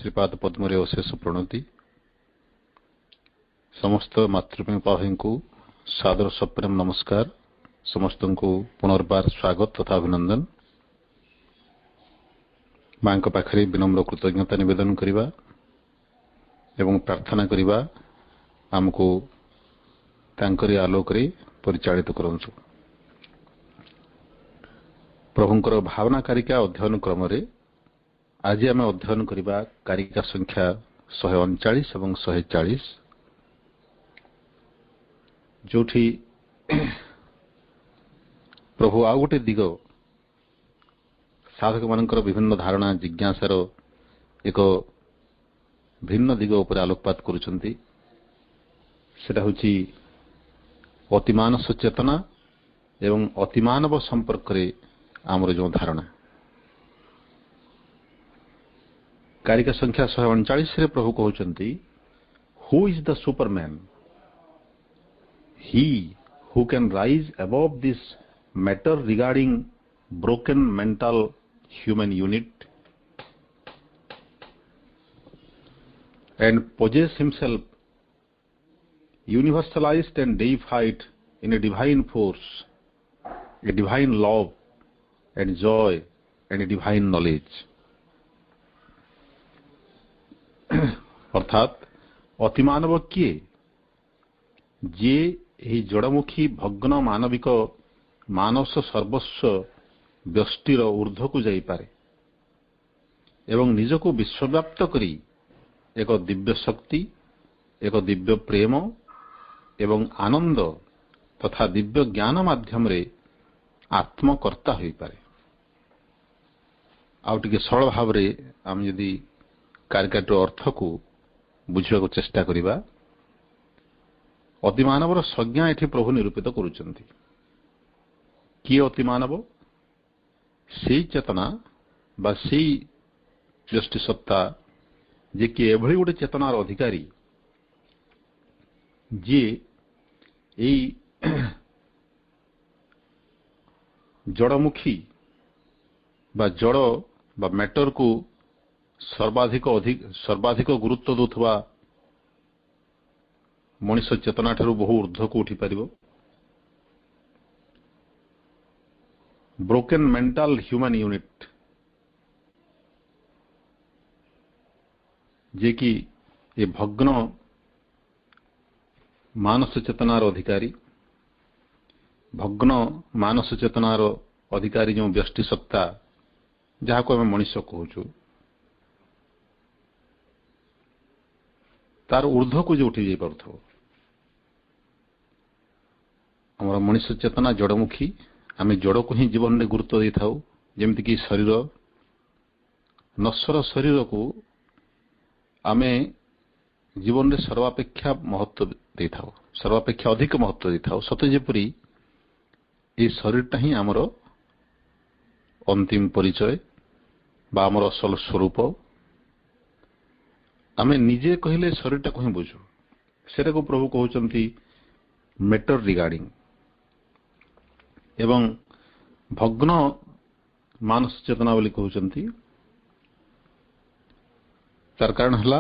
श्रीपाद पद्मरे अशेष प्रणति समस्त मातृभूमि भाई को सादर सप्रेम नमस्कार। समस्त को पुनर्बार स्वागत तथा अभिनंदन। मां पाखरे विनम्र कृतज्ञता निवेदन करवा एवं प्रार्थना करवा आमको तांकरी आलोक रे परिचालित करंसु। प्रभुंकर भावना कारिका अध्ययन क्रम रे आज आम अध्ययन करवा कारिका संख्या 139 और 140 जोठी प्रभु आ गोटे दिग साधक मानकर विभिन्न धारणा जिज्ञासार एक भिन्न दिग उपर आलोकपात करुछंती। सेटा होची अतिमानस चेतना एवं अतिमानव संपर्क रे आमर जो धारणा। कारिका संख्या 139 रे प्रभु कहउछंती, who is the superman? He who can rise above this matter regarding broken mental human unit and possess himself universalized and deified in a divine force, a divine love and joy and a divine knowledge। अर्थात अतिमानव किए जे यही जड़मुखी भग्न मानविक मानस सर्वस्व व्यष्टिर ऊर्ध्व को जाइपारे एवं निजको विश्वव्याप्त करी एक दिव्य शक्ति, एक दिव्य प्रेम एवं आनंद तथा दिव्य ज्ञान माध्यम रे आत्मकर्ता होई पारे। आउ टिके सरल भाव रे आम यदि कारिकाटर अर्थ को बुझिबा को चेष्टा करिबा, अतिमानवर संज्ञा एठी प्रभु निरूपित करुचंती। किए अतिमानव? सेई चेतना बा सेई व्यष्टि सत्ता जे कि एभली गोटे चेतनार अधिकारी जे एई जड़मुखी बा जड़ बा मैटर को सर्वाधिक गुरुत्व दौथवा मनुष्य चेतना ठारू बहु ऊर्ध्व को उठी पारिबो। ब्रोकन मेंटल ह्यूमन यूनिट जे कि ये भग्न मानस चेतनार अधिकारी, भग्न मानस चेतनार अधिकारी जो व्यष्टि सत्ता जहाँ को आम मनुष्य कहूँ तार ऊर्ध्व को जो उठी जाई पारथो। आम मनुष्य चेतना जड़मुखी, आम जड़ को ही जीवन में गुरुत्व दे था। जमीक शरीर नश्वर शरीर को आम जीवन में सर्वापेक्षा महत्व दे था, सर्वापेक्षा अधिक महत्व दे था। सत जेपरी ये शरीरटा ही आमर अंतिम परिचय बा आमर असल स्वरूप। आम निजे कहले शरीरटा को ही बुझु, सेटा को प्रभु कहउचंती मैटर रिगार्डिंग। एवं भग्न मानस चेतना बोली कहउचंती, तार कारण हला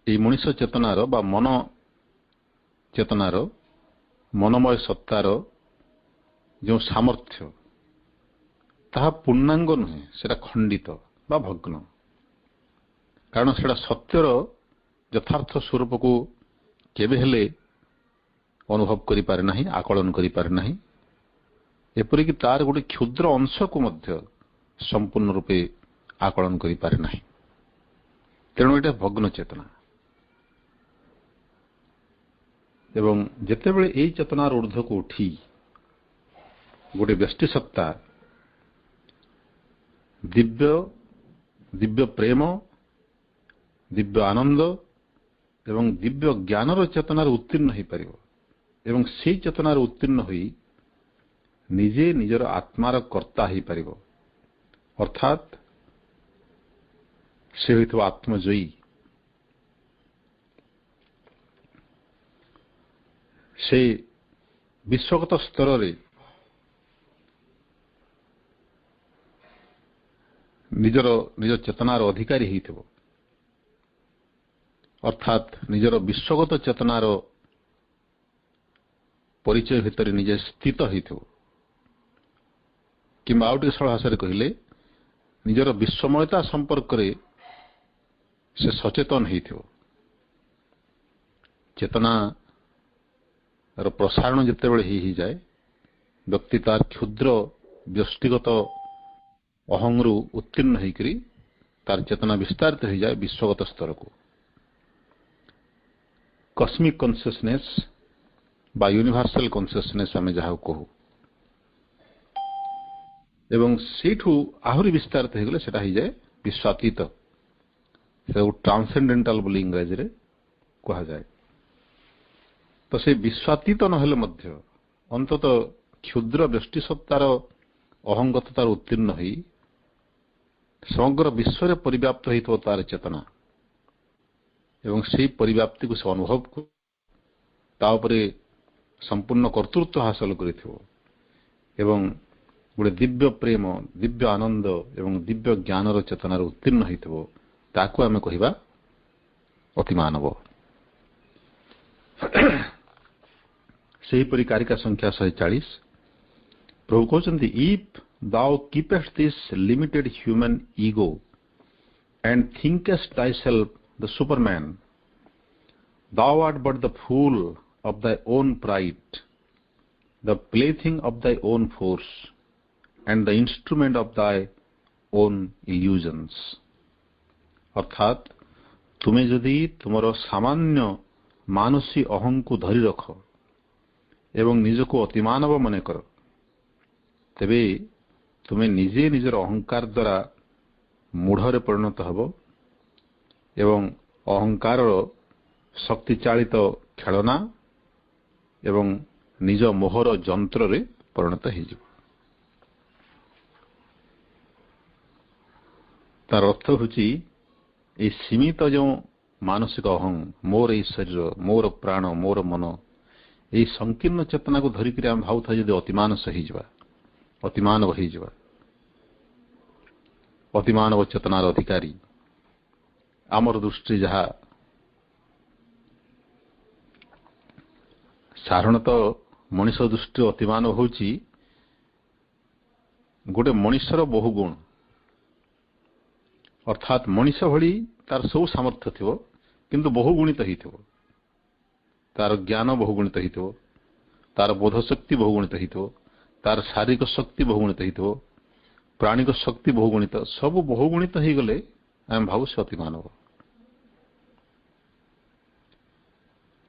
ये मनुष्य चेतनार बा मन चेतनार मनमय सत्तार जो सामर्थ्य ताहा पूर्णांग नुहे, सेटा खंडित बा भग्न। कारण सेटा सत्यर यथार्थ स्वरूप को केबे हेले अनुभव करि पारे नाही, आकलन करि पारे नाही। एपरिक तार गोटे क्षुद्र अंश को मध्य संपूर्ण रूपे आकलन करि पारे नाही। तेणु एटा भग्न चेतना। एवं जेतेबेले एई चेतनार ऊर्ध्व को उठी गोटे व्यष्टि सत्ता दिव्य प्रेम, दिव्य आनंद एवं दिव्य ज्ञानर चेतनार उत्तीर्ण हो पार एवं से चेतनार उत्तीर्ण होई निजे निजर आत्मार कर्ता हो पार। अर्थात से होइथवा आत्मजयी, से विश्वगत स्तर रे निज चेतनार अधिकारी होइथबो। ଅର୍ଥାତ୍ ନିଜର ବିଶ୍ୱଗତ ଚେତନାର ପରିଚୟ ଭିତରେ ନିଜେ ସ୍ଥିତ ହୋଇଥିବ, କିମ୍ବା ଆଉ ଟିକେ ସରଳ ଭାଷାରେ କହିଲେ ନିଜର ବିଶ୍ୱମୟତା ସମ୍ପର୍କରେ ସେ ସଚେତନ ହୋଇଥିବ। ଚେତନାର ପ୍ରସାରଣ ଯେତେବେଳେ ହେଇଯାଏ, ବ୍ୟକ୍ତି ତାର କ୍ଷୁଦ୍ର ବ୍ୟକ୍ତିଗତ ଅହଂରୁ ଉତ୍ତୀର୍ଣ୍ଣ ହୋଇକରି ତାର ଚେତନା ବିସ୍ତାରିତ ହୋଇଯାଏ ବିଶ୍ୱଗତ ସ୍ତରକୁ। କସ୍ମିକ୍ କନସିୟସନେସ୍ ବା ୟୁନିଭର୍ସାଲ କନସିୟସନେସ୍ ଆମେ ଯାହାକୁ କହୁ, ଏବଂ ସେଇଠୁ ଆହୁରି ବିସ୍ତାରିତ ହୋଇଗଲେ ସେଟା ହେଇଯାଏ ବିଶ୍ୱାତୀତ, ସେଟାକୁ ଟ୍ରାନ୍ସେଣ୍ଡେଣ୍ଟାଲ ବୋଲି ଇଂରାଜୀରେ କୁହାଯାଏ। ତ ସେ ବିଶ୍ୱାତୀତ ନହେଲେ ମଧ୍ୟ ଅନ୍ତତଃ କ୍ଷୁଦ୍ର ବ୍ୟଷ୍ଟି ସତ୍ତାର ଅହଙ୍ଗତତାର ଉତ୍ତୀର୍ଣ୍ଣ ହୋଇ ସମଗ୍ର ବିଶ୍ୱରେ ପରିବ୍ୟାପ୍ତ ହୋଇଥିବ ତାର ଚେତନା, ଏବଂ ସେହି ପରିବ୍ୟାପ୍ତିକୁ ସେ ଅନୁଭବ କରୁ, ତା ଉପରେ ସମ୍ପୂର୍ଣ୍ଣ କର୍ତ୍ତୃତ୍ୱ ହାସଲ କରିଥିବ, ଏବଂ ଗୋଟେ ଦିବ୍ୟ ପ୍ରେମ, ଦିବ୍ୟ ଆନନ୍ଦ ଏବଂ ଦିବ୍ୟ ଜ୍ଞାନର ଚେତନାର ଉତ୍ତୀର୍ଣ୍ଣ ହୋଇଥିବ, ତାକୁ ଆମେ କହିବା ଅତିମାନବ। ସେହିପରି କାରିକା ସଂଖ୍ୟା 140 ପ୍ରଭୁ କହୁଛନ୍ତି, if thou keepest this limited human ego and thinkest thyself the superman, thou art but the fool of thy own pride, the plaything of thy own force, and the instrument of thy own illusions। ଅର୍ଥାତ୍ ତୁମେ ଯଦି ତୁମର ସାମାନ୍ୟ ମାନସୀ ଅହଂକୁ ଧରି ରଖ ଏବଂ ନିଜକୁ ଅତିମାନବ ମନେ କର, ତେବେ ତୁମେ ନିଜେ ନିଜର ଅହଙ୍କାର ଦ୍ୱାରା ମୂଢ଼ରେ ପରିଣତ ହେବ ଏବଂ ଅହଙ୍କାରର ଶକ୍ତିଚାଳିତ ଖେଳନା ଏବଂ ନିଜ ମୋହର ଯନ୍ତ୍ରରେ ପରିଣତ ହୋଇଯିବ। ତାର ଅର୍ଥ ହେଉଛି ଏହି ସୀମିତ ଯେଉଁ ମାନସିକ ଅହଂ, ମୋର ଏହି ଶରୀର, ମୋର ପ୍ରାଣ, ମୋର ମନ, ଏହି ସଂକୀର୍ଣ୍ଣ ଚେତନାକୁ ଧରିକରି ଆମେ ଭାବୁଥିବା ଯଦି ଅତିମାନସ ହେଇଯିବା, ଅତିମାନବ ହେଇଯିବା, ଅତିମାନବ ଚେତନାର ଅଧିକାରୀ, ଆମର ଦୃଷ୍ଟିରେ ଯାହା ସାଧାରଣତଃ ମଣିଷ ଦୃଷ୍ଟିରେ ଅତିମାନବ ହେଉଛି ଗୋଟେ ମଣିଷର ବହୁ ଗୁଣ, ଅର୍ଥାତ୍ ମଣିଷ ଭଳି ତାର ସବୁ ସାମର୍ଥ୍ୟ ଥିବ କିନ୍ତୁ ବହୁଗୁଣିତ ହେଇଥିବ, ତାର ଜ୍ଞାନ ବହୁଗୁଣିତ ହେଇଥିବ, ତାର ବୋଧଶକ୍ତି ବହୁଗୁଣିତ ହେଇଥିବ, ତାର ଶାରୀରିକ ଶକ୍ତି ବହୁଗୁଣିତ ହେଇଥିବ, ପ୍ରାଣିକ ଶକ୍ତି ବହୁଗୁଣିତ, ସବୁ ବହୁଗୁଣିତ ହେଇଗଲେ ଆମେ ଭାବୁ ସେ ଅତିମାନବ।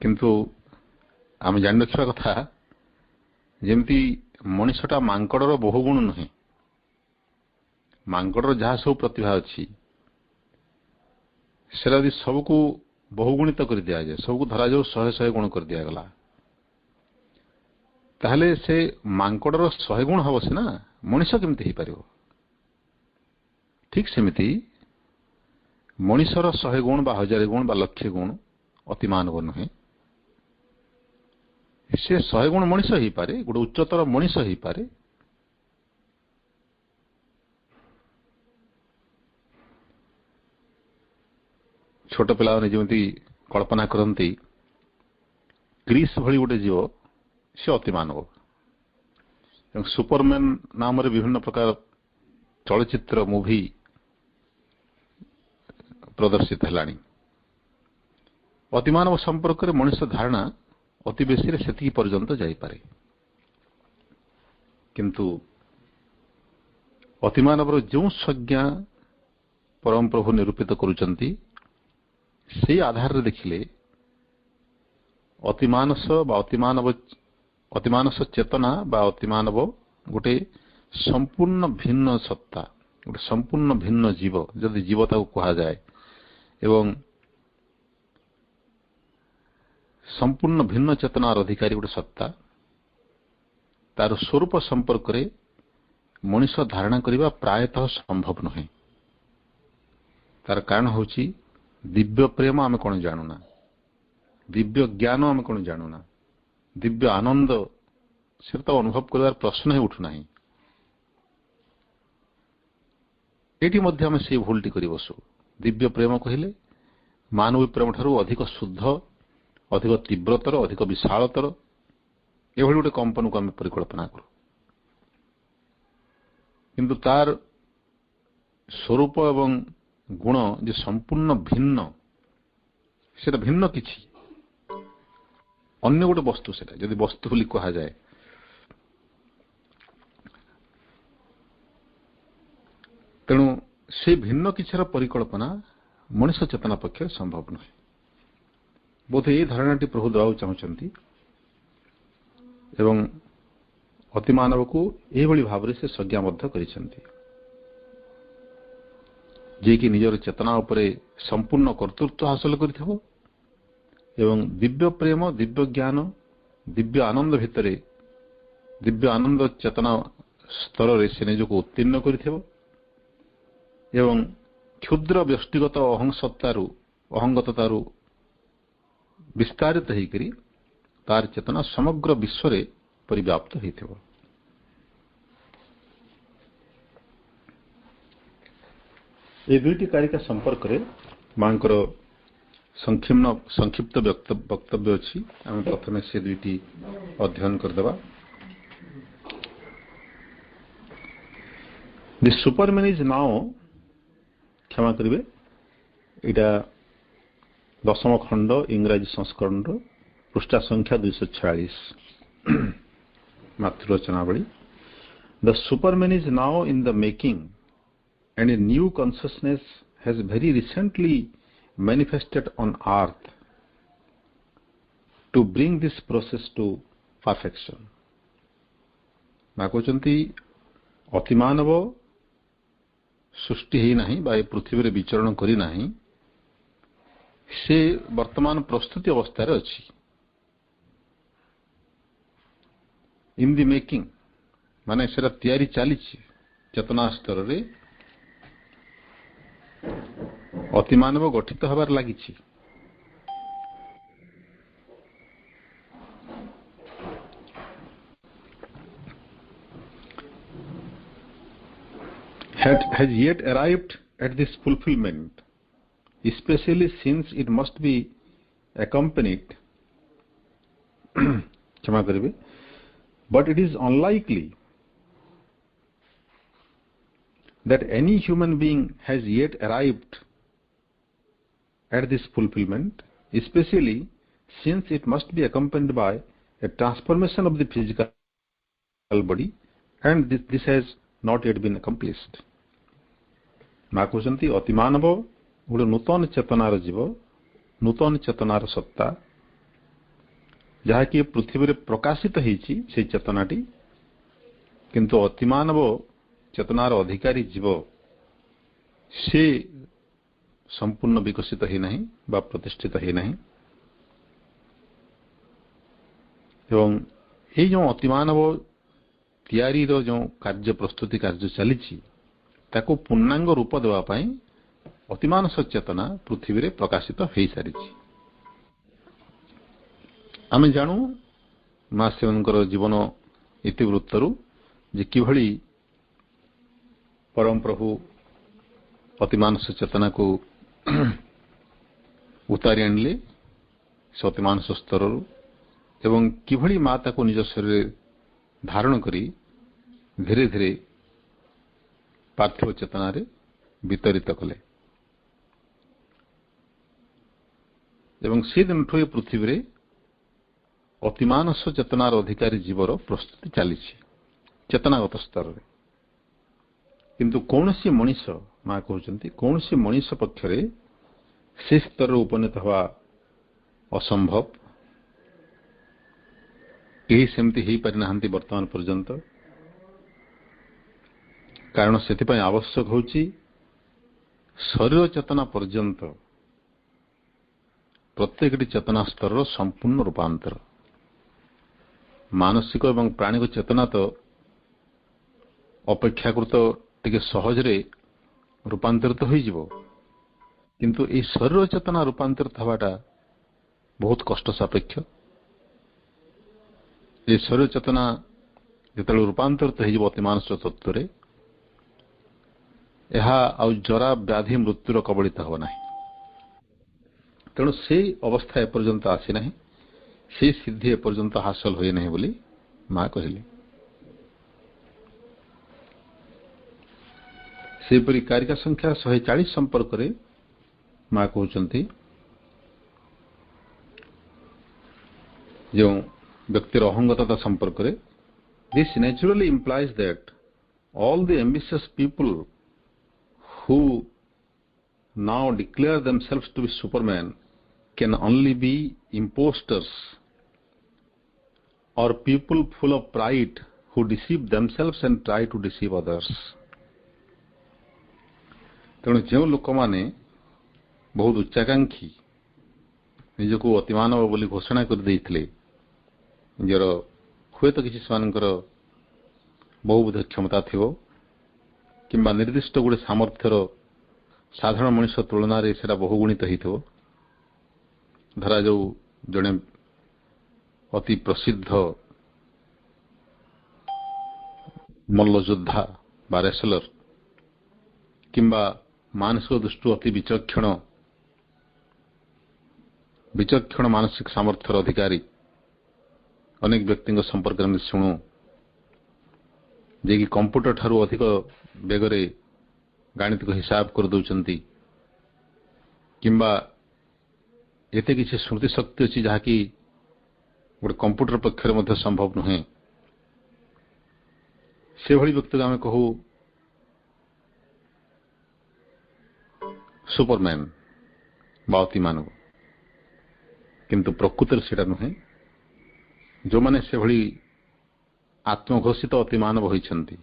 କିନ୍ତୁ ଆମେ ଜାଣି ରଖିବା କଥା, ଯେମିତି ମଣିଷଟା ମାଙ୍କଡର ବହୁଗୁଣ ନୁହେଁ, ମାଙ୍କଡର ଯାହା ସବୁ ପ୍ରତିଭା ଅଛି ସେଟା ଯଦି ସବୁକୁ ବହୁଗୁଣିତ କରି ଦିଆଯାଏ, ସବୁକୁ ଧରାଯାଉ 100 ଗୁଣ କରି ଦିଆଗଲା, ତାହେଲେ ସେ ମାଙ୍କଡର 100 ଗୁଣ ହବ ସିନା, ମଣିଷ କେମିତି ହେଇପାରିବ? ଠିକ୍ ସେମିତି ମଣିଷର 100 ଗୁଣ ବା 1000 ଗୁଣ ବା 1,00,000 ଗୁଣ ଅତିମାନବ ନୁହେଁ। ସେ 100 ଗୁଣ ମଣିଷ ହେଇପାରେ, ଗୋଟେ ଉଚ୍ଚତର ମଣିଷ ହେଇପାରେ, ଛୋଟ ପିଲାମାନେ ଯେମିତି କଳ୍ପନା କରନ୍ତି ଗ୍ରୀସ୍ ଭଳି ଗୋଟେ ଜୀବ, ସେ ଅତିମାନବ। ଏବଂ ସୁପରମ୍ୟାନ ନାମରେ ବିଭିନ୍ନ ପ୍ରକାର ଚଳଚ୍ଚିତ୍ର ମୁଭି ପ୍ରଦର୍ଶିତ ହେଲାଣି। ଅତିମାନବ ସମ୍ପର୍କରେ ମଣିଷ ଧାରଣା ଅତି ବେଶୀରେ ସେତିକି ପର୍ଯ୍ୟନ୍ତ ଯାଇପାରେ, କିନ୍ତୁ ଅତିମାନବର ଯେଉଁ ସଂଜ୍ଞା ପରମ ପ୍ରଭୁ ନିରୂପିତ କରୁଛନ୍ତି ସେହି ଆଧାରରେ ଦେଖିଲେ ଅତିମାନସ ଚେତନା ବା ଅତିମାନବ ଗୋଟେ ସମ୍ପୂର୍ଣ୍ଣ ଭିନ୍ନ ସତ୍ତା, ଗୋଟେ ସମ୍ପୂର୍ଣ୍ଣ ଭିନ୍ନ ଜୀବ ଯଦି ଜୀବ ତାକୁ କୁହାଯାଏ, ଏବଂ ସମ୍ପୂର୍ଣ୍ଣ ଭିନ୍ନ ଚେତନାର ଅଧିକାରୀ ଗୋଟେ ସତ୍ତା, ତାର ସ୍ୱରୂପ ସମ୍ପର୍କରେ ମଣିଷ ଧାରଣା କରିବା ପ୍ରାୟତଃ ସମ୍ଭବ ନୁହେଁ। ତାର କାରଣ ହେଉଛି ଦିବ୍ୟ ପ୍ରେମ ଆମେ କଣ ଜାଣୁନା, ଦିବ୍ୟ ଜ୍ଞାନ ଆମେ କଣ ଜାଣୁନା, ଦିବ୍ୟ ଆନନ୍ଦ ସେଟା ତ ଅନୁଭବ କରିବାର ପ୍ରଶ୍ନ ହିଁ ଉଠୁନାହିଁ। ଏଠି ମଧ୍ୟ ଆମେ ସେଇ ଭୁଲଟି କରି ବସୁ। ଦିବ୍ୟ ପ୍ରେମ କହିଲେ ମାନବୀ ପ୍ରେମ ଠାରୁ ଅଧିକ ଶୁଦ୍ଧ, ଅଧିକ ତୀବ୍ରତର, ଅଧିକ ବିଶାଳତର ଏଭଳି ଗୋଟେ କମ୍ପନକୁ ଆମେ ପରିକଳ୍ପନା କରୁ। କିନ୍ତୁ ତାର ସ୍ୱରୂପ ଏବଂ ଗୁଣ ଯେ ସମ୍ପୂର୍ଣ୍ଣ ଭିନ୍ନ, ସେଟା ଭିନ୍ନ କିଛି ଅନ୍ୟ ଗୋଟେ ବସ୍ତୁ, ସେଟା ଯଦି ବସ୍ତୁ ବୋଲି କୁହାଯାଏ। ତେଣୁ ସେ ଭିନ୍ନ କିଛିର ପରିକଳ୍ପନା ମଣିଷ ଚେତନା ପକ୍ଷରେ ସମ୍ଭବ ନୁହେଁ। ବୋଧେ ଏହି ଧାରଣାଟି ପ୍ରଭୁ ଦେବାକୁ ଚାହୁଁଛନ୍ତି ଏବଂ ଅତିମାନବକୁ ଏହିଭଳି ଭାବରେ ସେ ସଂଜ୍ଞା ମଧ୍ୟ କରିଛନ୍ତି, ଯିଏକି ନିଜର ଚେତନା ଉପରେ ସମ୍ପୂର୍ଣ୍ଣ କର୍ତ୍ତୃତ୍ୱ ହାସଲ କରିଥିବ ଏବଂ ଦିବ୍ୟ ପ୍ରେମ, ଦିବ୍ୟ ଜ୍ଞାନ, ଦିବ୍ୟ ଆନନ୍ଦ ଭିତରେ, ଦିବ୍ୟ ଆନନ୍ଦ ଚେତନା ସ୍ତରରେ ସେ ନିଜକୁ ଉତ୍ତୀର୍ଣ୍ଣ କରିଥିବ ଏବଂ କ୍ଷୁଦ୍ର ବ୍ୟକ୍ତିଗତ ଅହଙ୍ଗତତାରୁ ବିସ୍ତାରିତ ହୋଇକରି ତାର ଚେତନା ସମଗ୍ର ବିଶ୍ୱରେ ପରିବ୍ୟାପ୍ତ ହୋଇଥିବ। এই দুইটি କାରିକା ସମ୍ପର୍କରେ ମାଙ୍କର ସଂକ୍ଷିପ୍ତ ବକ୍ତବ୍ୟ ଅଛି। ଆମେ ପ୍ରଥମେ ସେ ଦୁଇଟି ଅଧ୍ୟୟନ କରିଦେବା। ଦି ସୁପରମ୍ୟାନ୍ ଇଜ୍ ନାଓ, କ୍ଷମା କରିବେ, ଏଇଟା 10ମ ଖଣ୍ଡ ଇଂରାଜୀ ସଂସ୍କରଣର ପୃଷ୍ଠା ସଂଖ୍ୟା 246, ମାତୃରଚନାବଳୀ। The superman is now in the making and a new consciousness has very recently manifested on earth to bring this process to perfection. ମା କହୁଛନ୍ତି ଅତିମାନବ ସୃଷ୍ଟି ହେଇନାହିଁ ବା ଏ ପୃଥିବୀରେ ବିଚରଣ କରିନାହିଁ, ସେ ବର୍ତ୍ତମାନ ପ୍ରସ୍ତୁତି ଅବସ୍ଥାରେ ଅଛି। ଇନ୍ ଦି ମେକିଂ ମାନେ ସେଟା ତିଆରି ଚାଲିଛି ଚେତନା ସ୍ତରରେ। ଅତିମାନବ ଗଠିତ ହେବାରେ ଲାଗିଛି। has yet arrived at this fulfillment, especially since it must be accompanied କ୍ଷମା କରିବେ, but it is unlikely that any human being has yet arrived at this fulfillment, especially since it must be accompanied by a transformation of the physical body, and this has not yet been accomplished. ମା କହୁଛନ୍ତି ଅତିମାନବ ଗୋଟେ ନୂତନ ଚେତନାର ଜୀବ, ନୂତନ ଚେତନାର ସତ୍ତା, ଯାହାକି ପୃଥିବୀରେ ପ୍ରକାଶିତ ହେଇଛି ସେଇ ଚେତନାଟି। କିନ୍ତୁ ଅତିମାନବ ଚେତନାର ଅଧିକାରୀ ଜୀବ ସେ ସମ୍ପୂର୍ଣ୍ଣ ବିକଶିତ ହେଇନାହିଁ ବା ପ୍ରତିଷ୍ଠିତ ହେଇନାହିଁ। ଏବଂ ଏଇ ଯେଉଁ ଅତିମାନବ ତିଆରିର ଯେଉଁ କାର୍ଯ୍ୟ, ପ୍ରସ୍ତୁତି କାର୍ଯ୍ୟ ଚାଲିଛି, ତାକୁ ପୂର୍ଣ୍ଣାଙ୍ଗ ରୂପ ଦେବା ପାଇଁ ଅତିମାନସ ଚେତନା ପୃଥିବୀରେ ପ୍ରକାଶିତ ହୋଇସାରିଛି। ଆମେ ଜାଣୁ ମା ଶିବଙ୍କର ଜୀବନ ଇତିବୃତ୍ତରୁ ଯେ କିଭଳି ପରମ ପ୍ରଭୁ ଅତିମାନସ ଚେତନାକୁ ଉତାରି ଆଣିଲେ ସେ ଅତିମାନସ ସ୍ତରରୁ, ଏବଂ କିଭଳି ମା ତାକୁ ନିଜ ଶରୀରରେ ଧାରଣ କରି ଧୀରେ ଧୀରେ ପାର୍ଥିବ ଚେତନାରେ ବିତରିତ କଲେ। ଏବଂ ସେଦିନଠୁ ଏ ପୃଥିବୀରେ ଅତିମାନସ ଚେତନାର ଅଧିକାରୀ ଜୀବର ପ୍ରସ୍ତୁତି ଚାଲିଛି ଚେତନାଗତ ସ୍ତରରେ। କିନ୍ତୁ କୌଣସି ମଣିଷ, ମା କହୁଛନ୍ତି କୌଣସି ମଣିଷ ପକ୍ଷରେ ସେ ସ୍ତରରେ ଉପନୀତ ହେବା ଅସମ୍ଭବ। କେହି ସେମିତି ହେଇପାରି ନାହାନ୍ତି ବର୍ତ୍ତମାନ ପର୍ଯ୍ୟନ୍ତ। କାରଣ ସେଥିପାଇଁ ଆବଶ୍ୟକ ହେଉଛି ଶରୀର ଚେତନା ପର୍ଯ୍ୟନ୍ତ ପ୍ରତ୍ୟେକଟି ଚେତନା ସ୍ତରର ସମ୍ପୂର୍ଣ୍ଣ ରୂପାନ୍ତର। ମାନସିକ ଏବଂ ପ୍ରାଣିକ ଚେତନା ତ ଅପେକ୍ଷାକୃତ ଟିକେ ସହଜରେ ରୂପାନ୍ତରିତ ହୋଇଯିବ, କିନ୍ତୁ ଏହି ଶରୀର ଚେତନା ରୂପାନ୍ତରିତ ହେବାଟା ବହୁତ କଷ୍ଟ ସାପେକ୍ଷ। ଏ ଶରୀର ଚେତନା ଯେତେବେଳେ ରୂପାନ୍ତରିତ ହୋଇଯିବ ଅତିମାନସ ତତ୍ତ୍ୱରେ, ଏହା ଆଉ ଜରା ବ୍ୟାଧି ମୃତ୍ୟୁର କବଳିତ ହେବ ନାହିଁ। ତେଣୁ ସେଇ ଅବସ୍ଥା ଏପର୍ଯ୍ୟନ୍ତ ଆସିନାହିଁ, ସେଇ ସିଦ୍ଧି ଏପର୍ଯ୍ୟନ୍ତ ହାସଲ ହୋଇନାହିଁ ବୋଲି ମା କହିଲେ। ସେହିପରି କାରିକା ସଂଖ୍ୟା 140 ସମ୍ପର୍କରେ ମା କହୁଛନ୍ତି, ଯେଉଁ ବ୍ୟକ୍ତିର ଅହଙ୍ଗତା ସମ୍ପର୍କରେ, this naturally implies that all the ambitious people who now declare themselves to be superman can only be imposters or people full of pride who deceive themselves and try to deceive others। ତେଣୁ ଯେଉଁ ଲୋକମାନେ ବହୁତ ଉଚ୍ଚାକାଂକ୍ଷୀ, ନିଜକୁ ଅତିମାନବ ବୋଲି ଘୋଷଣା କରିଦେଇଥିଲେ, ନିଜର ହୁଏତ କିଛି ସେମାନଙ୍କର ବହୁବିଧ କ୍ଷମତା ଥିବ କିମ୍ବା ନିର୍ଦ୍ଦିଷ୍ଟ ଗୋଟେ ସାମର୍ଥ୍ୟର ସାଧାରଣ ମଣିଷ ତୁଳନାରେ ସେଟା ବହୁଗୁଣିତ ହେଇଥିବ। ଧରାଯାଉ ଜଣେ ଅତି ପ୍ରସିଦ୍ଧ ମଲ୍ଲଯୋଦ୍ଧା ବା ରେସଲର କିମ୍ବା ମାନସିକ ଦୃଷ୍ଟିରୁ ଅତି ବିଚକ୍ଷଣ ମାନସିକ ସାମର୍ଥ୍ୟର ଅଧିକାରୀ ଅନେକ ବ୍ୟକ୍ତିଙ୍କ ସମ୍ପର୍କରେ ଆମେ ଶୁଣୁ, ଯିଏକି କମ୍ପ୍ୟୁଟର ଠାରୁ ଅଧିକ ବେଗରେ ଗାଣିତିକ ହିସାବ କରିଦେଉଛନ୍ତି କିମ୍ବା ଏତେ କିଛି ସ୍ମୃତି ଶକ୍ତି ଅଛି ଯାହାକି ଗୋଟେ କମ୍ପ୍ୟୁଟର ପକ୍ଷରେ ମଧ୍ୟ ସମ୍ଭବ ନୁହେଁ। ସେଭଳି ବ୍ୟକ୍ତିକୁ ଆମେ କହୁ ସୁପରମ୍ୟାନ ବା ଅତିମାନବ, କିନ୍ତୁ ପ୍ରକୃତରେ ସେଟା ନୁହେଁ। ଯେଉଁମାନେ ସେଭଳି ଆତ୍ମଘୋଷିତ ଅତିମାନବ ହୋଇଛନ୍ତି,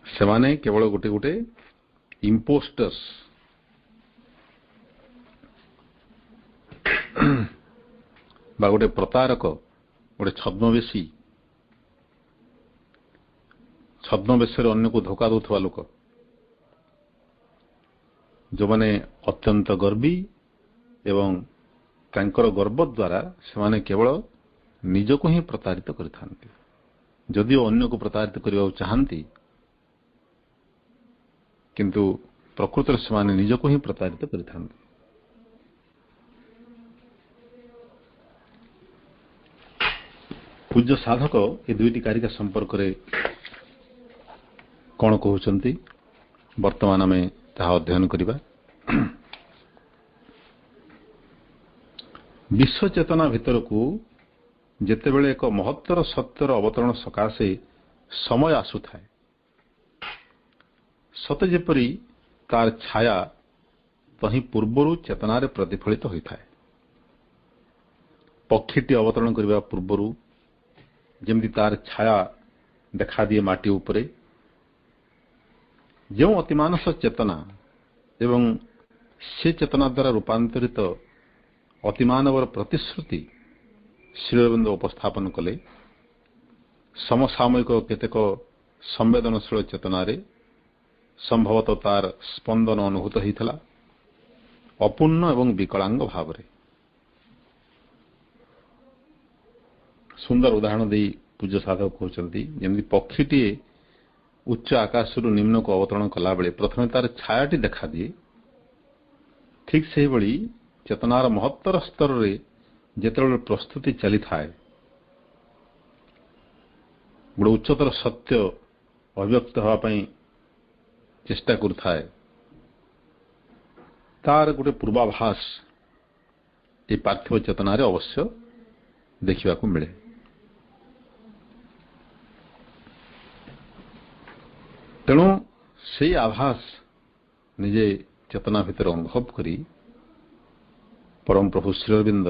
ସେମାନେ କେବଳ ଗୋଟେ ଇମ୍ପୋଷ୍ଟର୍ସ ବା ଗୋଟେ ପ୍ରତାରକ, ଗୋଟେ ଛଦ୍ମବେଶରେ ଅନ୍ୟକୁ ଧୋକା ଦେଉଥିବା ଲୋକ, ଯେଉଁମାନେ ଅତ୍ୟନ୍ତ ଗର୍ବୀ ଏବଂ ତାଙ୍କର ଗର୍ବ ଦ୍ୱାରା ସେମାନେ କେବଳ ନିଜକୁ ହିଁ ପ୍ରତାରିତ କରିଥାନ୍ତି। ଯଦିଓ ଅନ୍ୟକୁ ପ୍ରତାରିତ କରିବାକୁ ଚାହାନ୍ତି, କିନ୍ତୁ ପ୍ରକୃତରେ ସେମାନେ ନିଜକୁ ହିଁ ପ୍ରତାରିତ କରିଥାନ୍ତି। ପୂଜ୍ୟ ସାଧକ ଏ ଦୁଇଟି କାରିକା ସମ୍ପର୍କରେ କ'ଣ କହୁଛନ୍ତି, ବର୍ତ୍ତମାନ ଆମେ ତାହା ଅଧ୍ୟୟନ କରିବା। ବିଶ୍ୱ ଚେତନା ଭିତରକୁ ଯେତେବେଳେ ଏକ ମହତ୍ତର ସତ୍ୟର ଅବତରଣ ସକାଶେ ସମୟ ଆସୁଥାଏ, ସତେ ଯେପରି ତାର ଛାୟା ତହିଁ ପୂର୍ବରୁ ଚେତନାରେ ପ୍ରତିଫଳିତ ହୋଇଥାଏ। ପକ୍ଷୀଟି ଅବତରଣ କରିବା ପୂର୍ବରୁ ଯେମିତି ତାର ଛାୟା ଦେଖାଦିଏ ମାଟି ଉପରେ, ଯେଉଁ ଅତିମାନସ ଚେତନା ଏବଂ ସେ ଚେତନା ଦ୍ୱାରା ରୂପାନ୍ତରିତ ଅତିମାନବର ପ୍ରତିଶ୍ରୁତି ଶ୍ରୀଅରବିନ୍ଦ ଉପସ୍ଥାପନ କଲେ, ସମସାମୟିକ କେତେକ ସମ୍ବେଦନଶୀଳ ଚେତନାରେ ସମ୍ଭବତଃ ତାର ସ୍ପନ୍ଦନ ଅନୁଭୂତ ହୋଇଥିଲା, ଅପୂର୍ଣ୍ଣ ଏବଂ ବିକଳାଙ୍ଗ ଭାବରେ। ସୁନ୍ଦର ଉଦାହରଣ ଦେଇ ପୂଜ୍ୟ ସାଧକ କହୁଛନ୍ତି, ଯେମିତି ପକ୍ଷୀଟିଏ ଉଚ୍ଚ ଆକାଶରୁ ନିମ୍ନକୁ ଅବତରଣ କଲାବେଳେ ପ୍ରଥମେ ତାର ଛାୟାଟି ଦେଖାଦିଏ, ଠିକ୍ ସେହିଭଳି ଚେତନାର ମହତ୍ତର ସ୍ତରରେ ଯେତେବେଳେ ପ୍ରସ୍ତୁତି ଚାଲିଥାଏ, ଗୋଟେ ଉଚ୍ଚତର ସତ୍ୟ ଅଭିବ୍ୟକ୍ତ ହେବା ପାଇଁ ଚେଷ୍ଟା କରୁଥାଏ, ତାର ଗୋଟେ ପୂର୍ବାଭାସ এই ପାର୍ଥିବ ଚେତନାରେ ଅବଶ୍ୟ ଦେଖିବାକୁ ମିଳେ। ତେଣୁ ସେହି ଆଭାସ ନିଜେ ଚେତନା ଭିତରେ ଅନୁଭବ କରି ପରମ ପ୍ରଭୁ ଶ୍ରୀଅରବିନ୍ଦ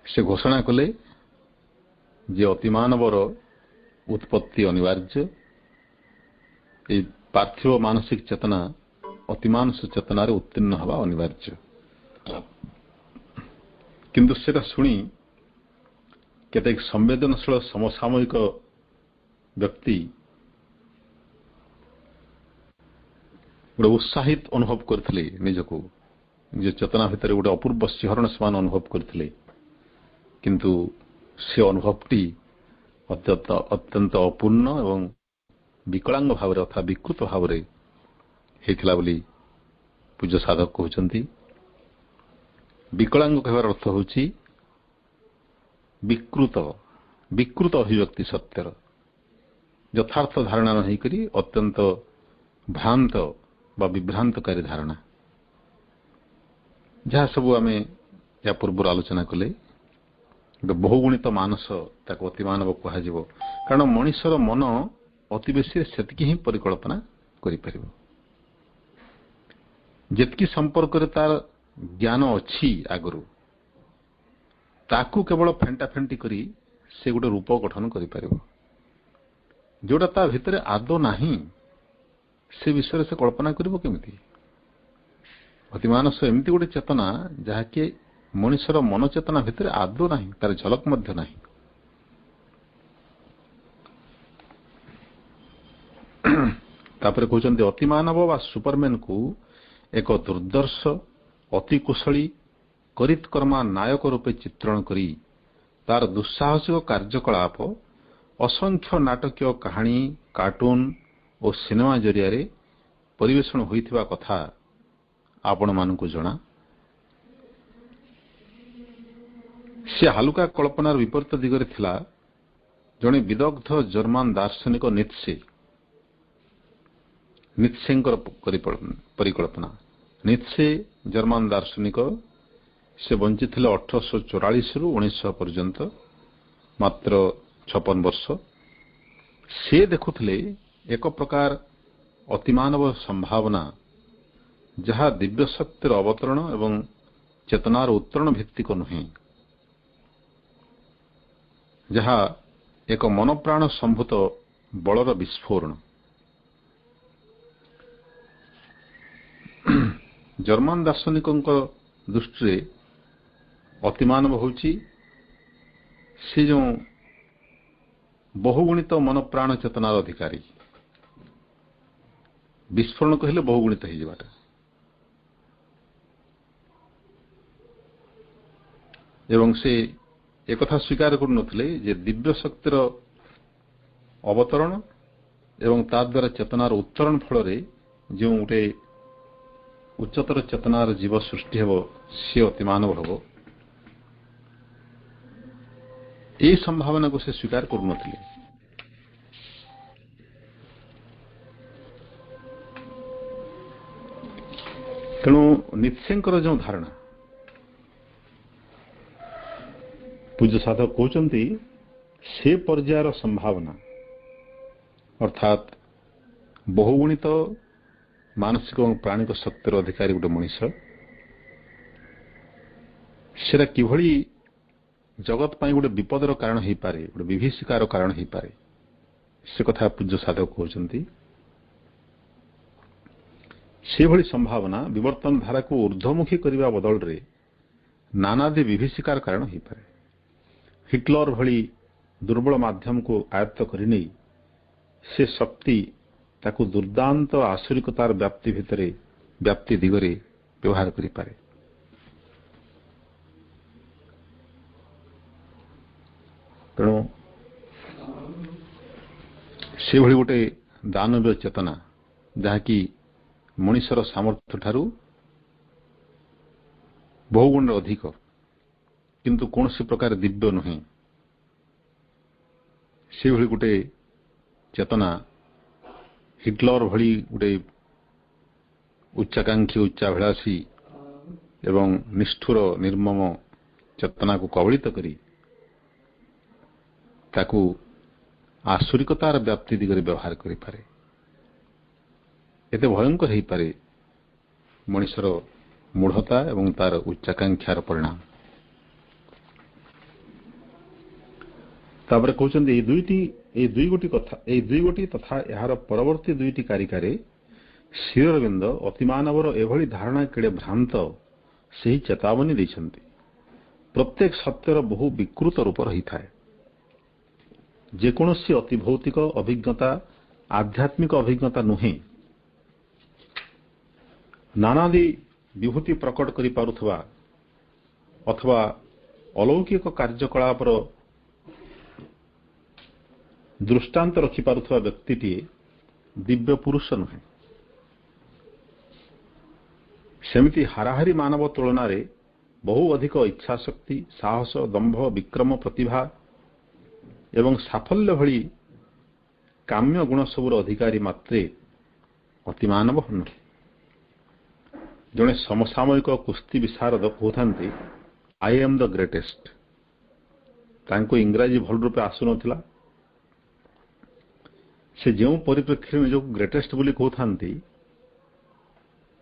ସେ ଘୋଷଣା କଲେ ଯେ ଅତିମାନବର ଉତ୍ପତ୍ତି ଅନିବାର୍ଯ୍ୟ, এই ପାର୍ଥିବ ମାନସିକ ଚେତନା ଅତିମାନସ ଚେତନାରେ ଉତ୍ତୀର୍ଣ୍ଣ ହେବା ଅନିବାର୍ଯ୍ୟ। କିନ୍ତୁ ସେଟା ଶୁଣି କେତେକ ସମ୍ବେଦନଶୀଳ ସମସାମୟିକ ବ୍ୟକ୍ତି ଗୋଟେ ଉତ୍ସାହିତ ଅନୁଭବ କରିଥିଲେ, ନିଜକୁ ନିଜ ଚେତନା ଭିତରେ ଗୋଟେ ଅପୂର୍ବ ଶିହରଣ ସେମାନେ ଅନୁଭବ କରିଥିଲେ, କିନ୍ତୁ ସେ ଅନୁଭବଟି ଅତ୍ୟନ୍ତ ଅପୂର୍ଣ୍ଣ ଏବଂ ବିକଳାଙ୍ଗ ଭାବରେ ଅର୍ଥାତ୍ ବିକୃତ ଭାବରେ ହେଇଥିଲା ବୋଲି ପୂଜ୍ୟ ସାଧକ କହୁଛନ୍ତି। ବିକଳାଙ୍ଗ କହିବାର ଅର୍ଥ ହେଉଛି ବିକୃତ ଅଭିବ୍ୟକ୍ତି ସତ୍ୟର, ଯଥାର୍ଥ ଧାରଣା ନ ହେଇକରି ଅତ୍ୟନ୍ତ ଭ୍ରାନ୍ତ ବା ବିଭ୍ରାନ୍ତକାରୀ ଧାରଣା, ଯାହା ସବୁ ଆମେ ଏହା ପୂର୍ବରୁ ଆଲୋଚନା କଲେ। ଗୋଟେ ବହୁଗୁଣିତ ମାନସ, ତାକୁ ଅତିମାନବ କୁହାଯିବ, କାରଣ ମଣିଷର ମନ ଅତି ବେଶୀରେ ସେତିକି ହିଁ ପରିକଳ୍ପନା କରିପାରିବ। ଯେତିକି ସମ୍ପର୍କରେ ତାର ଜ୍ଞାନ ଅଛି ଆଗରୁ, ତାକୁ କେବଳ ଫେଣ୍ଟାଫେଣ୍ଟି କରି ସେ ଗୋଟେ ରୂପ ଗଠନ କରିପାରିବ। ଯୋଉଟା ତା ଭିତରେ ଆଦୌ ନାହିଁ, ସେ ବିଷୟରେ ସେ କଳ୍ପନା କରିବ କେମିତି? ଅତିମାନସ ଏମିତି ଗୋଟେ ଚେତନା ଯାହାକି ମଣିଷର ମନ ଚେତନା ଭିତରେ ଆଦୌ ନାହିଁ, ତାର ଝଲକ ମଧ୍ୟ ନାହିଁ। ତାପରେ କହୁଛନ୍ତି ଅତିମାନବ ବା ସୁପରମ୍ୟାନକୁ ଏକ ଦୁର୍ଦ୍ଦର୍ଶ ଅତି କୁଶଳୀ କରିତ୍କର୍ମା ନାୟକ ରୂପେ ଚିତ୍ରଣ କରି ତାର ଦୁଃସାହସିକ କାର୍ଯ୍ୟକଳାପ ଅସଂଖ୍ୟ ନାଟକୀୟ କାହାଣୀ, କାର୍ଟୁନ ଓ ସିନେମା ଜରିଆରେ ପରିବେଷଣ ହୋଇଥିବା କଥା ଆପଣମାନଙ୍କୁ ଜଣା। ସେ ହାଲୁକା କଳ୍ପନାର ବିପରୀତ ଦିଗରେ ଥିଲା ଜଣେ ବିଦଗ୍ଧ ଜର୍ମାନ ଦାର୍ଶନିକ ନିତ୍ସେଙ୍କର ପରିକଳ୍ପନା। ନିତ୍ସେ ଜର୍ମାନ ଦାର୍ଶନିକ, ସେ ବଞ୍ଚିଥିଲେ 1844ରୁ 1900 ପର୍ଯ୍ୟନ୍ତ, ମାତ୍ର 56 ବର୍ଷ। ସେ ଦେଖୁଥିଲେ ଏକ ପ୍ରକାର ଅତିମାନବ ସମ୍ଭାବନା, ଯାହା ଦିବ୍ୟ ଶକ୍ତିର ଅବତରଣ ଏବଂ ଚେତନାର ଉତ୍ତରଣ ଭିତ୍ତିକ ନୁହେଁ, ଯାହା ଏକ ମନପ୍ରାଣ ସମ୍ଭୂତ ବଳର ବିସ୍ଫୋରଣ। ଜର୍ମାନ ଦାର୍ଶନିକଙ୍କ ଦୃଷ୍ଟିରେ ଅତିମାନବ ହେଉଛି ସେ ଯେଉଁ ବହୁଗୁଣିତ ମନପ୍ରାଣ ଚେତନାର ଅଧିକାରୀ। ବିସ୍ଫୋରଣ କହିଲେ ବହୁଗୁଣିତ ହେଇଯିବାଟା। ଏବଂ ସେ एकथा स्वीकार करुनथिले जे दिव्य शक्तिर अवतरण एवं ताद्वारा चेतनार उत्तरण फल जो गोटे उच्चतर चेतनार जीव सृष्टि हेब सी अतिमानव हेब ए संभावना को से स्वीकार करुनथिले। तेणु नित्सेंकर जो धारणा पूज्य साधक कहते से पर्यायर संभावना अर्थात बहुगुणित मानसिक और प्राणिक शक्तिर अधिकारी गोटे मनीष से किभली जगत पाई गोटे विपदर कारण हो पारे, गोटे विभीषिकार कारण हो पारे, से कथा पूज्य साधक कहते। से भली संभावना विवर्तन धारा को ऊर्ध्वमुखी करने बदल रे नानादि विभीषिकार कारण हो पारे। हिटलर भली दुर्बल माध्यम को आयत्त करने से शक्ति ताकू दुर्दांत आसुरिकतार व्याप्ति भितरे व्याप्ति दिगरे व्यवहार करि पारे। तेणु से भली गोटे दानवीय चेतना जहाँकि मनीषर सामर्थ्य ठारू बहुगुण अधिक किंतु कौन सी प्रकार दिव्य नुहे, से भली गोटे चेतना हिटलर भली गोटे उच्चाकांक्षी उच्चाभिलाषी एवं निष्ठुर निर्मम चेतना को कबलित करी ताकू आसुरिकतार व्याप्ति दिगरे व्यवहार करि पारे। एते भयंकर हो पारे मनीषर मूढ़ता एवं तार उच्चाकांक्षार परिणाम। तापर कहते दुई गोटी तथा यार परवर्ती दुईटी कारिकारे श्री अरविंद अतिमानवर एभली धारणा केड़े भ्रांत से चेतावनी देछन्ति। प्रत्येक सत्यर बहु विकृत रूप रही थाए। जेकोसी अतिभौतिक अभिज्ञता आध्यात्मिक अभिज्ञता नुहे, नानादि विभूति प्रकट करि पारुथबा अथवा अलौकिक कार्यकलापर दृष्टांत रखि पारुथबा व्यक्तिटी दिव्य पुरुष नुहे। ସେମିତି ହାରାହାରି ମାନବ ତୁଳନାରେ ବହୁ ଅଧିକ ଇଚ୍ଛାଶକ୍ତି, ସାହସ, ଦମ୍ଭ, ବିକ୍ରମ, ପ୍ରତିଭା ଏବଂ ସାଫଲ୍ୟ ଭଳି କାମ୍ୟ ଗୁଣ ସବୁର ଅଧିକାରୀ ମାତ୍ରେ ଅତିମାନବ ନୁହେଁ। ଜଣେ ସମସାମୟିକ କୁସ୍ତି ବିଶାରଦ କହୁଥାନ୍ତି, ଆଇ ଏମ୍ ଦ ଗ୍ରେଟେଷ୍ଟ। ତାଙ୍କୁ ଇଂରାଜୀ ଭଲ ରୂପେ ଆସୁନଥିଲା। ସେ ଯେଉଁ ପରିପ୍ରେକ୍ଷୀରେ ନିଜକୁ ଗ୍ରେଟେଷ୍ଟ ବୋଲି କହୁଥାନ୍ତି,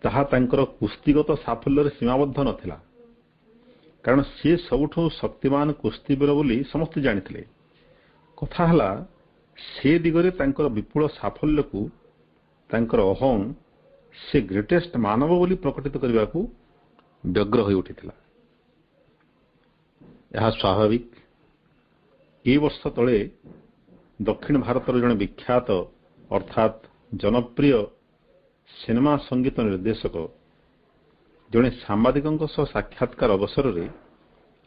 ତାହା ତାଙ୍କର କୁସ୍ତିଗତ ସାଫଲ୍ୟରେ ସୀମାବଦ୍ଧ ନଥିଲା, କାରଣ ସିଏ ସବୁଠୁ ଶକ୍ତିମାନ କୁସ୍ତିବୀର ବୋଲି ସମସ୍ତେ ଜାଣିଥିଲେ। କଥା ହେଲା, ସେ ଦିଗରେ ତାଙ୍କର ବିପୁଳ ସାଫଲ୍ୟକୁ ତାଙ୍କର ଅହଂ ସେ ଗ୍ରେଟେଷ୍ଟ ମାନବ ବୋଲି ପ୍ରକଟିତ କରିବାକୁ ବ୍ୟଗ୍ର ହୋଇ ଉଠିଥିଲା। ଏହା ସ୍ୱାଭାବିକ। ଏହି ବର୍ଷ ତଳେ ଦକ୍ଷିଣ ଭାରତର ଜଣେ ବିଖ୍ୟାତ ଅର୍ଥାତ୍ ଜନପ୍ରିୟ ସିନେମା ସଙ୍ଗୀତ ନିର୍ଦ୍ଦେଶକ ଜଣେ ସାମ୍ବାଦିକଙ୍କ ସହ ସାକ୍ଷାତକାର ଅବସରରେ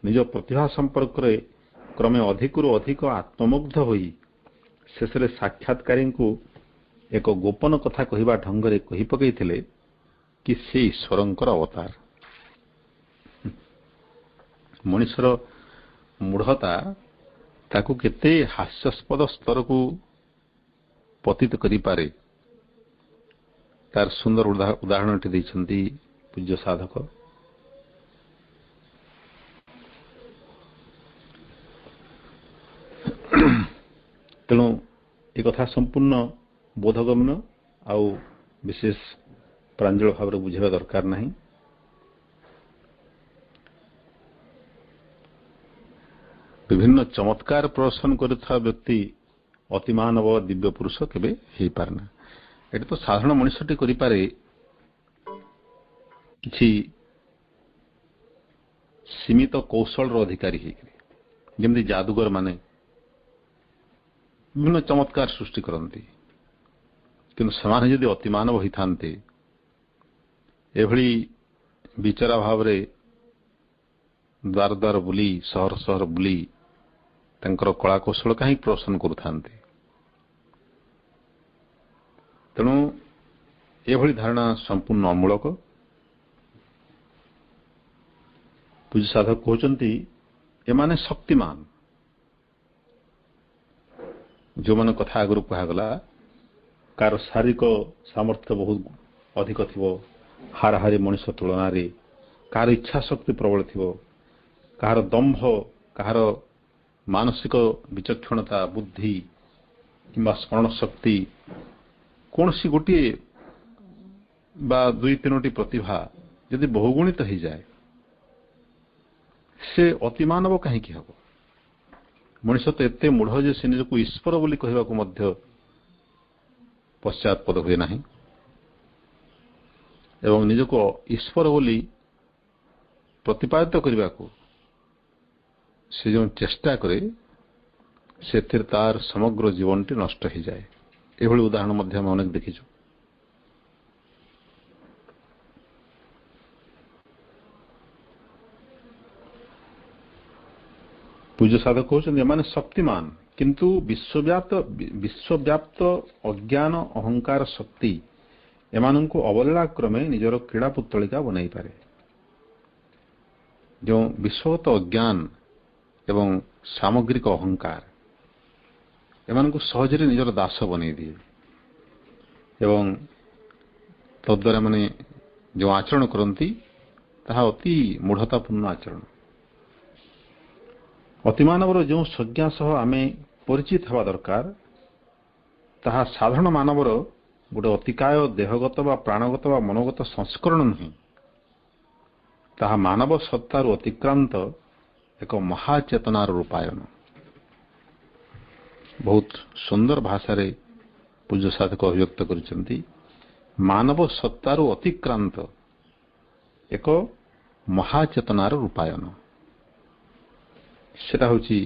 ନିଜ ପ୍ରତିଭା ସମ୍ପର୍କରେ କ୍ରମେ ଅଧିକରୁ ଅଧିକ ଆତ୍ମମୁଗ୍ଧ ହୋଇ ଶେଷରେ ସାକ୍ଷାତକାରୀଙ୍କୁ ଏକ ଗୋପନ କଥା କହିବା ଢଙ୍ଗରେ କହି ପକାଇଥିଲେ କି ସେ ଈଶ୍ୱରଙ୍କର ଅବତାର। ମଣିଷର ମୂଢ଼ତା ତାକୁ କେତେ ହାସ୍ୟାସ୍ପଦ ସ୍ତରକୁ ପତିତ କରିପାରେ, ତାର ସୁନ୍ଦର ଉଦାହରଣଟି ଦେଇଛନ୍ତି ପୂଜ୍ୟ ସାଧକ। ତେଣୁ ଏ କଥା ସମ୍ପୂର୍ଣ୍ଣ ବୋଧଗମ୍ୟ ଆଉ ବିଶେଷ ପ୍ରାଞ୍ଜଳ ଭାବରେ ବୁଝିବା ଦରକାର ନାହିଁ। ବିଭିନ୍ନ ଚମତ୍କାର ପ୍ରଦର୍ଶନ କରୁଥିବା ବ୍ୟକ୍ତି ଅତିମାନବ ଦିବ୍ୟ ପୁରୁଷ କେବେ ହେଇପାରେ ନା। ଏଠି ତ ସାଧାରଣ ମଣିଷଟି କରିପାରେ କିଛି ସୀମିତ କୌଶଳର ଅଧିକାରୀ ହେଇକରି, ଯେମିତି ଯାଦୁଗର ମାନେ ବିଭିନ୍ନ ଚମତ୍କାର ସୃଷ୍ଟି କରନ୍ତି, କିନ୍ତୁ ସେମାନେ ଯଦି ଅତିମାନବ ହୋଇଥାନ୍ତେ, ଏଭଳି ବିଚରା ଭାବରେ ଦ୍ୱାର ଦ୍ୱାର ବୁଲି ସହର ସହର ବୁଲି ତାଙ୍କର କଳାକୌଶଳ କାହିଁକି ପ୍ରଦର୍ଶନ କରୁଥାନ୍ତି? ତେଣୁ ଏଭଳି ଧାରଣା ସମ୍ପୂର୍ଣ୍ଣ ଅମୂଳକ। ପୂଜ୍ୟ ସାଧକ କହୁଛନ୍ତି, ଏମାନେ ଶକ୍ତିମାନ। ଯେଉଁମାନଙ୍କ କଥା ଆଗରୁ କୁହାଗଲା, କାହାର ଶାରୀରିକ ସାମର୍ଥ୍ୟ ବହୁତ ଅଧିକ ଥିବ ହାରାହାରି ମଣିଷ ତୁଳନାରେ, କାହାର ଇଚ୍ଛା ଶକ୍ତି ପ୍ରବଳ ଥିବ, କାହାର ଦମ୍ଭ, କାହାର ମାନସିକ ବିଚକ୍ଷଣତା, ବୁଦ୍ଧି କିମ୍ବା ସ୍ମରଣ ଶକ୍ତି, କୌଣସି ଗୋଟିଏ ବା ଦୁଇ ତିନୋଟି ପ୍ରତିଭା ଯଦି ବହୁଗୁଣିତ ହେଇଯାଏ, ସେ ଅତିମାନବ କାହିଁକି ହେବ? ମଣିଷ ତ ଏତେ ମୂଢ଼ ଯେ ସେ ନିଜକୁ ଈଶ୍ୱର ବୋଲି କହିବାକୁ ମଧ୍ୟ ପଶ୍ଚାତପଦ ହୁଏ ନାହିଁ, ଏବଂ ନିଜକୁ ଈଶ୍ୱର ବୋଲି ପ୍ରତିପାଦିତ କରିବାକୁ ସେ ଯେଉଁ ଚେଷ୍ଟା କରେ, ସେଥିରେ ତାର ସମଗ୍ର ଜୀବନଟି ନଷ୍ଟ ହୋଇଯାଏ। ଏଭଳି ଉଦାହରଣ ମଧ୍ୟ ଆମେ ଅନେକ ଦେଖିଛୁ। ପୂଜ୍ୟ ସାଧକ କହୁଛନ୍ତି, ଏମାନେ ଶକ୍ତିମାନ, କିନ୍ତୁ ବିଶ୍ୱବ୍ୟାପ୍ତ ଅଜ୍ଞାନ ଅହଙ୍କାର ଶକ୍ତି ଏମାନଙ୍କୁ ଅବହେଳା କ୍ରମେ ନିଜର କ୍ରୀଡ଼ା ପୁତ୍ତଳିକା ବନାଇପାରେ। ଯେଉଁ ବିଶ୍ୱଗତ ଅଜ୍ଞାନ ଏବଂ ସାମଗ୍ରିକ ଅହଙ୍କାର ଏମାନଙ୍କୁ ସହଜରେ ନିଜର ଦାସ ବନେଇ ଦିଏ, ଏବଂ ତଦ୍ୱାରା ମାନେ ଯେଉଁ ଆଚରଣ କରନ୍ତି ତାହା ଅତି ମୂଢ଼ତାପୂର୍ଣ୍ଣ ଆଚରଣ। ଅତିମାନବର ଯେଉଁ ସଂଜ୍ଞା ସହ ଆମେ ପରିଚିତ ହେବା ଦରକାର, ତାହା ସାଧାରଣ ମାନବର ଗୋଟେ ଅତିକାୟ ଦେହଗତ ବା ପ୍ରାଣଗତ ବା ମନୋଗତ ସଂସ୍କରଣ ନୁହେଁ, ତାହା ମାନବ ସତ୍ତାରୁ ଅତିକ୍ରାନ୍ତ ଏକ ମହାଚେତନାର ରୂପାୟନ। ବହୁତ ସୁନ୍ଦର ଭାଷାରେ ପୂଜ୍ୟ ସାଧକ ଅଭିବ୍ୟକ୍ତ କରିଛନ୍ତି, ମାନବ ସତ୍ତାରୁ ଅତିକ୍ରାନ୍ତ ଏକ ମହାଚେତନାର ରୂପାୟନ। ସେଟା ହେଉଛି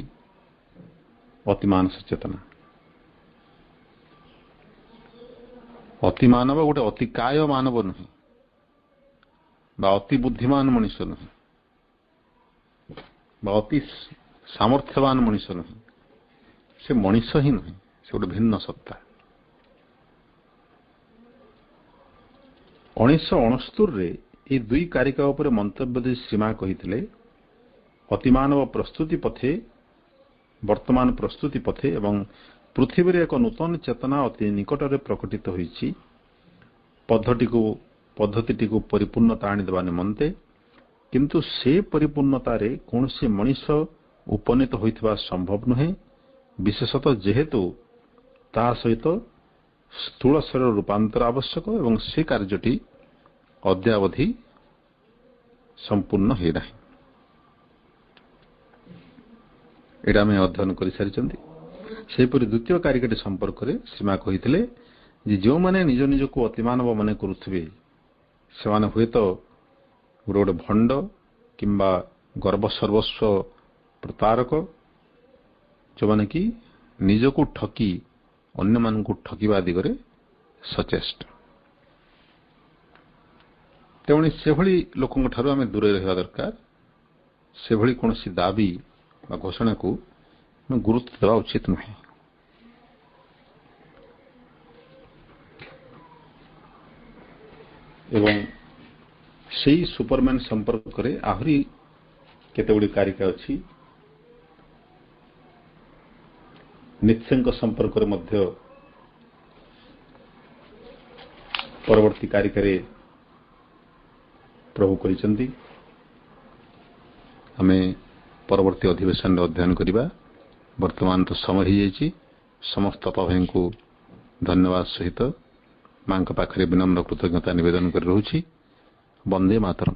ଅତିମାନସ ଚେତନା। ଅତିମାନବ ଗୋଟେ ଅତିକାୟ ମାନବ ନୁହେଁ, ବା ଅତି ବୁଦ୍ଧିମାନ ମଣିଷ ନୁହେଁ, ବା ଅତି ସାମର୍ଥ୍ୟବାନ ମଣିଷ ନୁହେଁ। ସେ ମଣିଷ ହିଁ ନୁହେଁ, ସେ ଗୋଟେ ଭିନ୍ନ ସତ୍ତା। 1969ରେ ये दुई कारिका उपरे मंतव्य दे श्रीमा कहिथिले अतिमानव प्रस्तुति पथे वर्तमान प्रस्तुति पथे एवं पृथ्वी रे एक नूतन चेतना अति निकटरे प्रकटित होईछि पद्धति को परिपूर्णता आनी देबा निमंते किंतु से परिपूर्णता रे कोनसे मनुष्य उपनीत होइथिबा संभव नहे विशेषतः जेहेतु ता सहित स्थूल शरीर रूपांतर आवश्यक एवं से कार्यटी अद्यावधि संपूर्ण हे नाही एडा में अध्ययन कर सारी सेपरि द्वितीय कारिकाटी संपर्क में सीमा कही जो माने निज निज को अतिमानव मन करुवे से हुए तो गोटे भंड किंबा गर्व सर्वस्व प्रतारक जो माने कि निज को ठकी अन्य मान को ठकिबा दिगरे सचेष्ट तेणु से भली लोकों ठारू आमे दूरे रहिबा दरकार से भली कोनोसी दाबी बा घोषणा को गुरुत्व देवा उचित नुहे एवं सेही सुपरमैन संपर्क करे आहरी केतेगुडी कारिका अछि नित्सेंक संपर्क रे मध्य परवर्ती कारिकारे प्रभु कहिसंती हमें परवर्ती अधिवेशन अध्ययन करिबा वर्तमान तो समय ही जाइए समस्त भाई को धन्यवाद सहित मां पाखरे विनम्र कृतज्ञता निवेदन कर रहुछि। वंदे मातरम।